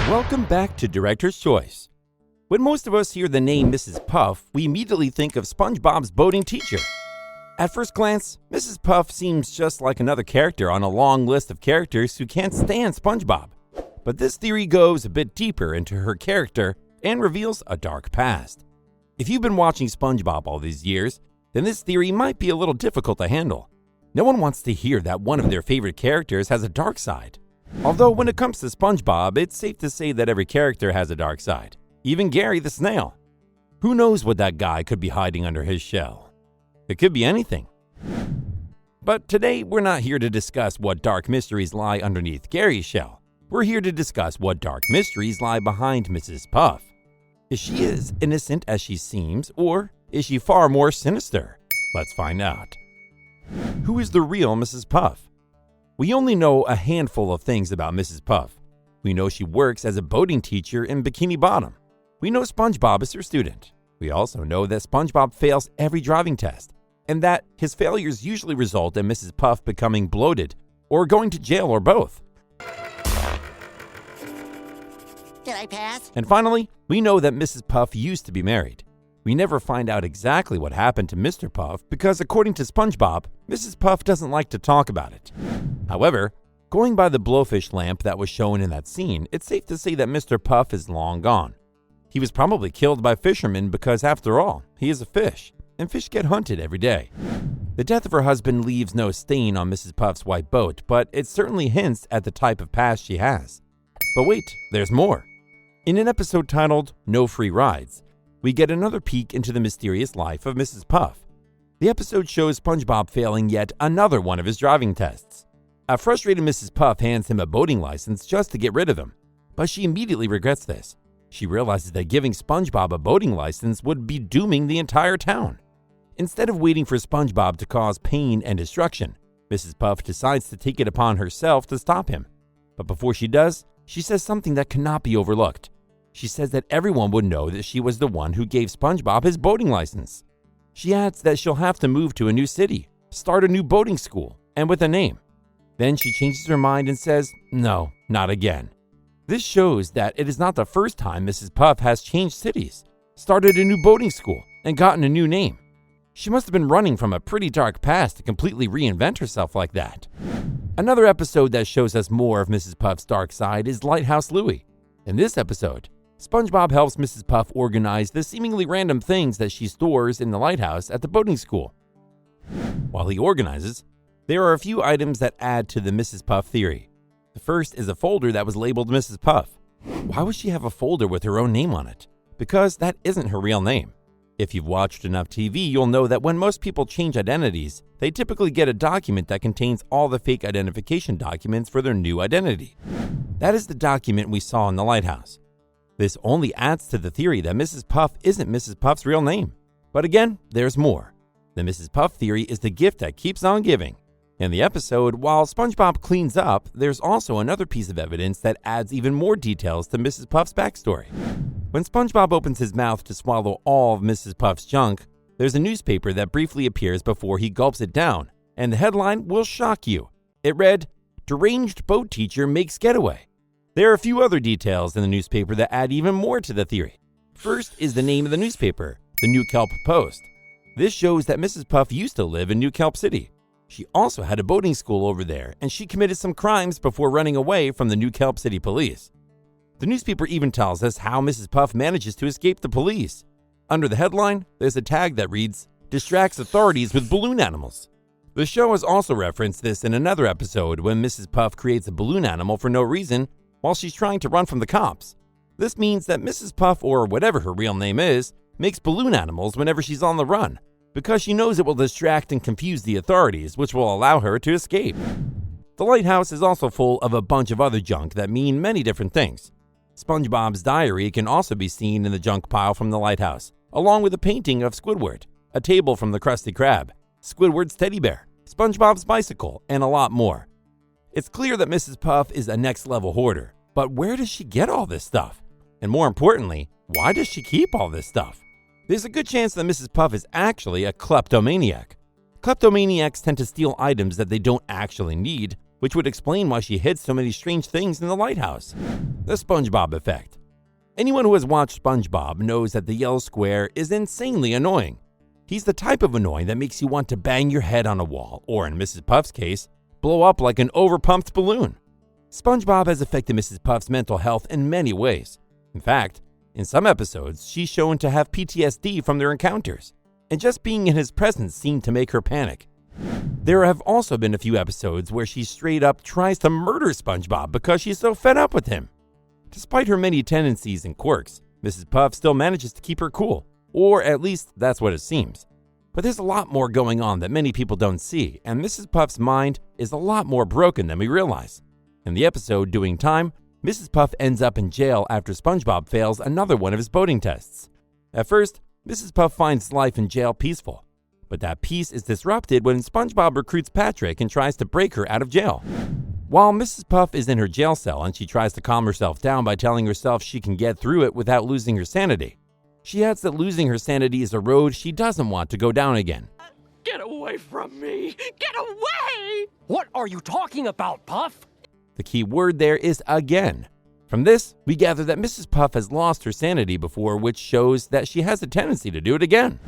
Welcome back to Director's Choice. When most of us hear the name Mrs. Puff, we immediately think of SpongeBob's boating teacher. At first glance, Mrs. Puff seems just like another character on a long list of characters who can't stand SpongeBob. But this theory goes a bit deeper into her character and reveals a dark past. If you've been watching SpongeBob all these years, then this theory might be a little difficult to handle. No one wants to hear that one of their favorite characters has a dark side. Although when it comes to SpongeBob, it's safe to say that every character has a dark side. Even Garry the snail. Who knows what that guy could be hiding under his shell? It could be anything. But today, we're not here to discuss what dark mysteries lie underneath Garry's shell. We're here to discuss what dark mysteries lie behind Mrs. Puff. Is she as innocent as she seems, or is she far more sinister? Let's find out. Who is the real Mrs. Puff? We only know a handful of things about Mrs. Puff. We know she works as a boating teacher in Bikini Bottom. We know SpongeBob is her student. We also know that SpongeBob fails every driving test, and that his failures usually result in Mrs. Puff becoming bloated or going to jail or both. Did I pass? And finally, we know that Mrs. Puff used to be married. We never find out exactly what happened to Mr. Puff because, according to SpongeBob, Mrs. Puff doesn't like to talk about it. However, going by the blowfish lamp that was shown in that scene, it's safe to say that Mr. Puff is long gone. He was probably killed by fishermen because, after all, he is a fish, and fish get hunted every day. The death of her husband leaves no stain on Mrs. Puff's white boat, but it certainly hints at the type of past she has. But wait, there's more. In an episode titled No Free Rides, we get another peek into the mysterious life of Mrs. Puff. The episode shows SpongeBob failing yet another one of his driving tests. A frustrated Mrs. Puff hands him a boating license just to get rid of him, but she immediately regrets this. She realizes that giving SpongeBob a boating license would be dooming the entire town. Instead of waiting for SpongeBob to cause pain and destruction, Mrs. Puff decides to take it upon herself to stop him. But before she does, she says something that cannot be overlooked. She says that everyone would know that she was the one who gave SpongeBob his boating license. She adds that she'll have to move to a new city, start a new boating school, and with a name. Then she changes her mind and says, no, not again. This shows that it is not the first time Mrs. Puff has changed cities, started a new boating school, and gotten a new name. She must have been running from a pretty dark past to completely reinvent herself like that. Another episode that shows us more of Mrs. Puff's dark side is Lighthouse Louie. In this episode, SpongeBob helps Mrs. Puff organize the seemingly random things that she stores in the lighthouse at the boating school. While he organizes, there are a few items that add to the Mrs. Puff theory. The first is a folder that was labeled Mrs. Puff. Why would she have a folder with her own name on it? Because that isn't her real name. If you've watched enough TV, you'll know that when most people change identities, they typically get a document that contains all the fake identification documents for their new identity. That is the document we saw in the lighthouse. This only adds to the theory that Mrs. Puff isn't Mrs. Puff's real name. But again, there's more. The Mrs. Puff theory is the gift that keeps on giving. In the episode, while SpongeBob cleans up, there's also another piece of evidence that adds even more details to Mrs. Puff's backstory. When SpongeBob opens his mouth to swallow all of Mrs. Puff's junk, there's a newspaper that briefly appears before he gulps it down, and the headline will shock you. It read, "Deranged Boat Teacher Makes Getaway." There are a few other details in the newspaper that add even more to the theory. First is the name of the newspaper, the New Kelp Post. This shows that Mrs. Puff used to live in New Kelp City. She also had a boating school over there, and she committed some crimes before running away from the New Kelp City police. The newspaper even tells us how Mrs. Puff manages to escape the police. Under the headline, there's a tag that reads, "Distracts authorities with balloon animals." The show has also referenced this in another episode when Mrs. Puff creates a balloon animal for no reason while she's trying to run from the cops. This means that Mrs. Puff, or whatever her real name is, makes balloon animals whenever she's on the run, because she knows it will distract and confuse the authorities, which will allow her to escape. The lighthouse is also full of a bunch of other junk that mean many different things. SpongeBob's diary can also be seen in the junk pile from the lighthouse, along with a painting of Squidward, a table from the Krusty Krab, Squidward's teddy bear, SpongeBob's bicycle, and a lot more. It's clear that Mrs. Puff is a next-level hoarder, but where does she get all this stuff? And more importantly, why does she keep all this stuff? There's a good chance that Mrs. Puff is actually a kleptomaniac. Kleptomaniacs tend to steal items that they don't actually need, which would explain why she hid so many strange things in the lighthouse. The Spongebob effect. Anyone who has watched Spongebob knows that the yellow square is insanely annoying. He's the type of annoying that makes you want to bang your head on a wall, or in Mrs. Puff's case, blow up like an overpumped balloon. Spongebob has affected Mrs. Puff's mental health in many ways. In fact, in some episodes, she's shown to have PTSD from their encounters, and just being in his presence seemed to make her panic. There have also been a few episodes where she straight up tries to murder Spongebob because she's so fed up with him. Despite her many tendencies and quirks, Mrs. Puff still manages to keep her cool, or at least that's what it seems. But there's a lot more going on that many people don't see, and Mrs. Puff's mind is a lot more broken than we realize. In the episode Doing Time, Mrs. Puff ends up in jail after Spongebob fails another one of his boating tests. At first, Mrs. Puff finds life in jail peaceful, but that peace is disrupted when Spongebob recruits Patrick and tries to break her out of jail. While Mrs. Puff is in her jail cell and she tries to calm herself down by telling herself she can get through it without losing her sanity, she adds that losing her sanity is a road she doesn't want to go down again. Get away from me! Get away! What are you talking about, Puff? The key word there is again. From this, we gather that Mrs. Puff has lost her sanity before, which shows that she has a tendency to do it again.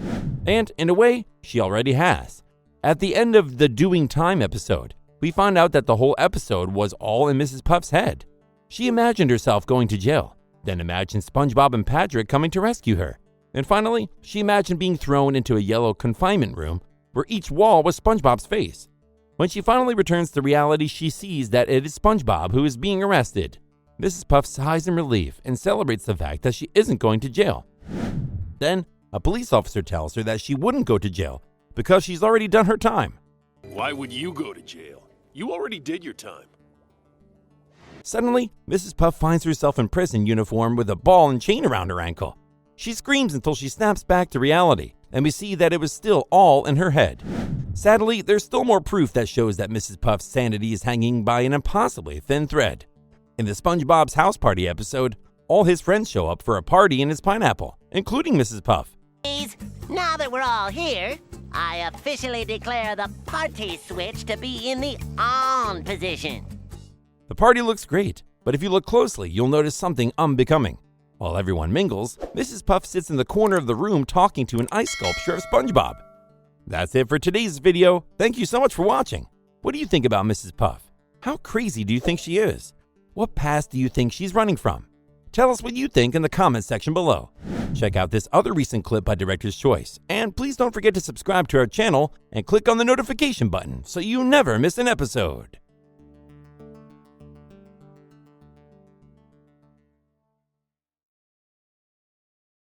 And, in a way, she already has. At the end of the Doing Time episode, we find out that the whole episode was all in Mrs. Puff's head. She imagined herself going to jail, then imagined SpongeBob and Patrick coming to rescue her. And finally, she imagined being thrown into a yellow confinement room where each wall was SpongeBob's face. When she finally returns to reality, she sees that it is SpongeBob who is being arrested. Mrs. Puff sighs in relief and celebrates the fact that she isn't going to jail. Then, a police officer tells her that she wouldn't go to jail because she's already done her time. Why would you go to jail? You already did your time. Suddenly, Mrs. Puff finds herself in prison uniform with a ball and chain around her ankle. She screams until she snaps back to reality, and we see that it was still all in her head. Sadly, there's still more proof that shows that Mrs. Puff's sanity is hanging by an impossibly thin thread. In the SpongeBob's house party episode, all his friends show up for a party in his pineapple, including Mrs. Puff. Now that we're all here, I officially declare the party switch to be in the on position. The party looks great, but if you look closely, you'll notice something unbecoming. While everyone mingles, Mrs. Puff sits in the corner of the room talking to an ice sculpture of SpongeBob. That's it for today's video. Thank you so much for watching. What do you think about Mrs. Puff? How crazy do you think she is? What past do you think she's running from? Tell us what you think in the comments section below. Check out this other recent clip by Director's Choice. And please don't forget to subscribe to our channel and click on the notification button so you never miss an episode.